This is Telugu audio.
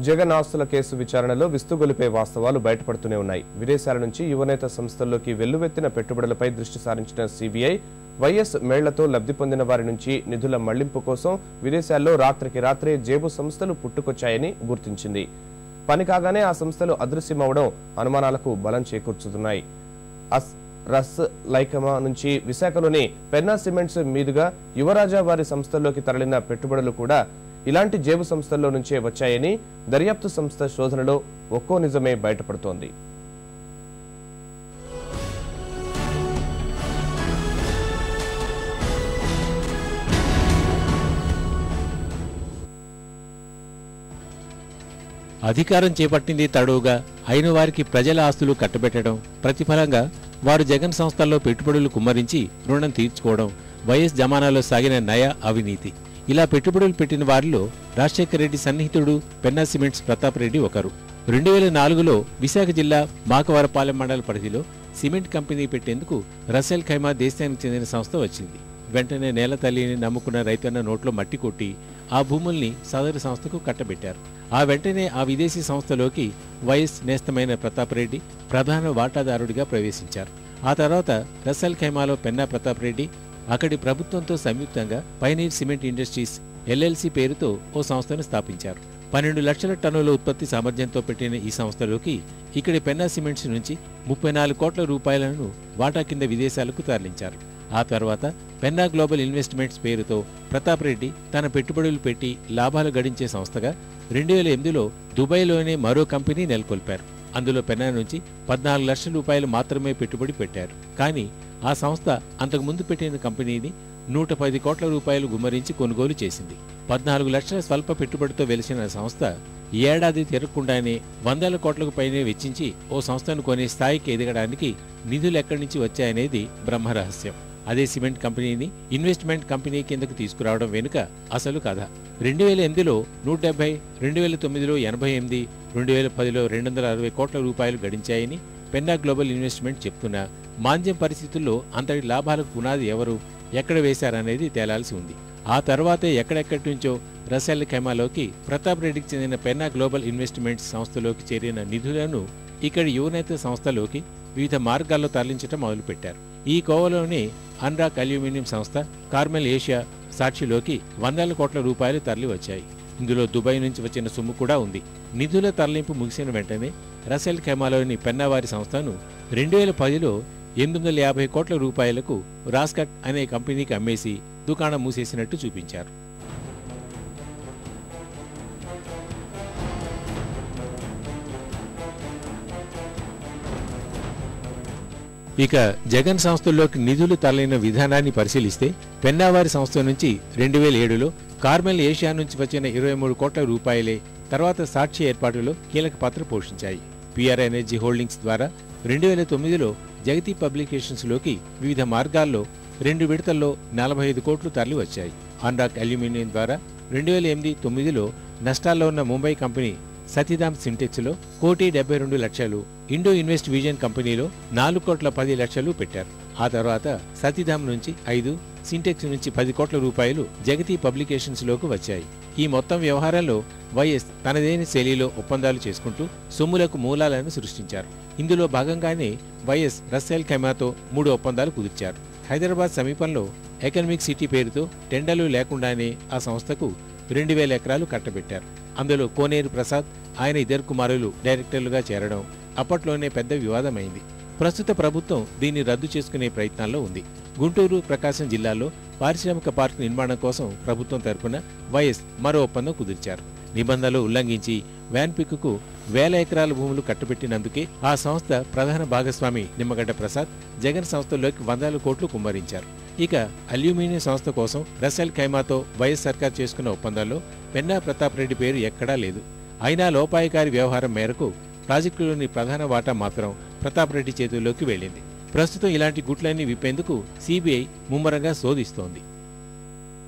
జగన్ ఆస్తుల కేసు విచారణలో విస్తుగొలిపే వాస్తవాలు బయటపడుతూనే ఉన్నాయి. విదేశాల నుంచి యువనేత సంస్థల్లోకి వెల్లువెత్తిన పెట్టుబడులపై దృష్టి సారించిన సిబిఐ వైఎస్ మేళ్లతో లబ్ధి పొందిన వారి నుంచి నిధుల మళ్లింపు కోసం విదేశాల్లో రాత్రికి రాత్రే జేబు సంస్థలు పుట్టుకొచ్చాయని గుర్తించింది. పని కాగానే ఆ సంస్థలు అదృశ్యమవడం అనుమానాలకు బలం చేకూర్చుతున్నాయి. రస్ లైకమా నుంచి విశాఖలోని పెన్నా సిమెంట్స్ మీదుగా యువరాజా వారి సంస్థల్లోకి తరలిన పెట్టుబడులు కూడా ఇలాంటి జేబు సంస్థల్లో నుంచే వచ్చాయని దర్యాప్తు సంస్థ శోధనలో ఒక్కో నిజమే బయటపడుతోంది. అధికారం చేపట్టింది తడవుగా అయిన వారికి ప్రజల ఆస్తులు కట్టబెట్టడం, ప్రతిఫలంగా వారు జగన్ సంస్థల్లో పెట్టుబడులు కుమ్మరించి రుణం తీర్చుకోవడం వైఎస్ జమానాలో సాగిన నయా అవినీతి. ఇలా పెట్టుబడులు పెట్టిన వారిలో రాజశేఖర రెడ్డి సన్నిహితుడు పెన్నా సిమెంట్స్ ప్రతాప్ రెడ్డి ఒకరు. 2004లో విశాఖ జిల్లా మాకవరపాలెం మండల పరిధిలో సిమెంట్ కంపెనీ పెట్టేందుకు రసెల్ ఖైమా దేశానికి చెందిన సంస్థ వచ్చింది. వెంటనే నేల తల్లిని నమ్ముకున్న రైతన్న నోట్లో మట్టి కొట్టి ఆ భూముల్ని సదరు సంస్థకు కట్టబెట్టారు. ఆ వెంటనే ఆ విదేశీ సంస్థలోకి వైఎస్ నేస్తమైన ప్రతాప్ రెడ్డి ప్రధాన వాటాదారుడిగా ప్రవేశించారు. ఆ తర్వాత రసెల్ ఖైమాలో పెన్నా ప్రతాప్ రెడ్డి అక్కడి ప్రభుత్వంతో సంయుక్తంగా పైనీర్ సిమెంట్ ఇండస్ట్రీస్ ఎల్ఎల్సి పేరుతో ఓ సంస్థను స్థాపించారు. 12 లక్షల టన్నుల ఉత్పత్తి సామర్థ్యంతో పెట్టిన ఈ సంస్థలోకి ఇక్కడి పెన్నా సిమెంట్స్ నుంచి 34 కోట్ల రూపాయలను వాటా కింద విదేశాలకు తరలించారు. ఆ తర్వాత పెన్నా గ్లోబల్ ఇన్వెస్ట్మెంట్స్ పేరుతో ప్రతాప్ రెడ్డి తన పెట్టుబడులు పెట్టి లాభాలు గడించే సంస్థగా 2008లో దుబాయ్లోనే మరో కంపెనీ నెలకొల్పారు. అందులో పెన్నా నుంచి 14 లక్షల రూపాయలు మాత్రమే పెట్టుబడి పెట్టారు. కానీ ఆ సంస్థ అంతకుముందు పెట్టిన కంపెనీని 110 కోట్ల రూపాయలు గుమ్మరించి కొనుగోలు చేసింది. 14 లక్షల స్వల్ప పెట్టుబడితో వెలిసిన సంస్థ ఏడాది తిరగకుండానే 100 కోట్లకు పైనే వెచ్చించి ఓ సంస్థను కొనే స్థాయికి ఎదగడానికి నిధులు ఎక్కడి నుంచి వచ్చాయనేది బ్రహ్మరహస్యం. అదే సిమెంట్ కంపెనీని ఇన్వెస్ట్మెంట్ కంపెనీ కిందకు తీసుకురావడం వెనుక అసలు కథ. 2008లో 170, 2009లో 88, 2010లో 260 కోట్ల రూపాయలు గడించాయని పెన్నా గ్లోబల్ ఇన్వెస్ట్మెంట్ చెప్తున్నా మాంద్యం పరిస్థితుల్లో అంతటి లాభాలకు పునాది ఎవరు, ఎక్కడ వేశారనేది తేలాల్సి ఉంది. ఆ తర్వాతే ఎక్కడెక్కడి నుంచో రసెల్ ఖైమాలోకి ప్రతాప్ రెడ్డికి చెందిన పెన్నా గ్లోబల్ ఇన్వెస్ట్మెంట్స్ సంస్థలోకి చేరిన నిధులను ఇక్కడి యువనేత సంస్థలోకి వివిధ మార్గాల్లో తరలించడం మొదలుపెట్టారు. ఈ కోవలోనే అన్రాక్ అల్యూమినియం సంస్థ, కార్మెల్ ఏషియా సాక్షిలోకి 100 కోట్ల రూపాయలు తరలి వచ్చాయి. ఇందులో దుబాయ్ నుంచి వచ్చిన సొమ్ము కూడా ఉంది. నిధుల తరలింపు ముగిసిన వెంటనే రసెల్ ఖైమాలోని పెన్నావారి సంస్థను 2010లో 850 కోట్ల రూపాయలకు రాస్కట్ అనే కంపెనీకి అమ్మేసి దుకాణం మూసేసినట్టు చూపించారు. ఇక జగన్ సంస్థల్లోకి నిధులు తరలిన విధానాన్ని పరిశీలిస్తే పెన్నావారి సంస్థ నుంచి 2007లో కార్మెల్ ఏషియా నుంచి వచ్చిన 23 కోట్ల రూపాయలే తర్వాత సాక్షి ఏర్పాటులో కీలక పాత్ర పోషించాయి. పిఆర్ ఎనర్జీ హోల్డింగ్స్ ద్వారా 2009లో జగతి పబ్లికేషన్స్ లోకి వివిధ మార్గాల్లో 2 విడతల్లో 45 కోట్లు తరలి వచ్చాయి. అన్రాక్ అల్యూమినియం ద్వారా 2008-9లో నష్టాల్లో ఉన్న ముంబై కంపెనీ సతీధామ్ సింటెక్స్ లో 1,72,00,000, ఇండో ఇన్వెస్ట్ విజన్ కంపెనీలో 4,10,00,000 పెట్టారు. ఆ తర్వాత సతీధామ్ నుంచి 5, సింటెక్స్ నుంచి 10 కోట్ల రూపాయలు జగతి పబ్లికేషన్స్ లోకి వచ్చాయి. ఈ మొత్తం వ్యవహారంలో వైఎస్ తనదైన శైలిలో ఒప్పందాలు చేసుకుంటూ సొమ్ములకు మూలాలను సృష్టించారు. ఇందులో భాగంగానే వైఎస్ రసెల్ ఖైమాతో 3 ఒప్పందాలు కుదిర్చారు. హైదరాబాద్ సమీపంలో ఎకనామిక్ సిటీ పేరుతో టెండర్లు లేకుండానే ఆ సంస్థకు 2,000 ఎకరాలు కట్టబెట్టారు. అందులో కోనేరు ప్రసాద్, ఆయన 2 కుమారులు డైరెక్టర్లుగా చేరడం అప్పట్లోనే పెద్ద వివాదమైంది. ప్రస్తుత ప్రభుత్వం దీన్ని రద్దు చేసుకునే ప్రయత్నాల్లో ఉంది. గుంటూరు, ప్రకాశం జిల్లాల్లో పారిశ్రామిక పార్కు నిర్మాణం కోసం ప్రభుత్వం తరపున వైఎస్ మరో ఒప్పందం కుదిర్చారు. నిబంధనలు ఉల్లంఘించి వ్యాన్పిక్కు 1000 ఎకరాల భూములు కట్టబెట్టినందుకే ఆ సంస్థ ప్రధాన భాగస్వామి నిమ్మగడ్డ ప్రసాద్ జగన్ సంస్థల్లోకి 100 కోట్లు కుమ్మరించారు. ఇక అల్యూమినియం సంస్థ కోసం రసెల్ ఖైమాతో వైఎస్ సర్కార్ చేసుకున్న ఒప్పందాల్లో పెన్నా ప్రతాప్ రెడ్డి పేరు ఎక్కడా లేదు. అయినా లోపాయకారి వ్యవహారం మేరకు ప్రాజెక్టులోని ప్రధాన వాటా మాత్రం ప్రతాప్ రెడ్డి చేతుల్లోకి వెళ్లింది. ప్రస్తుతం ఇలాంటి గుట్లన్నీ విప్పేందుకు సిబిఐ ముమ్మరంగా శోధిస్తోంది.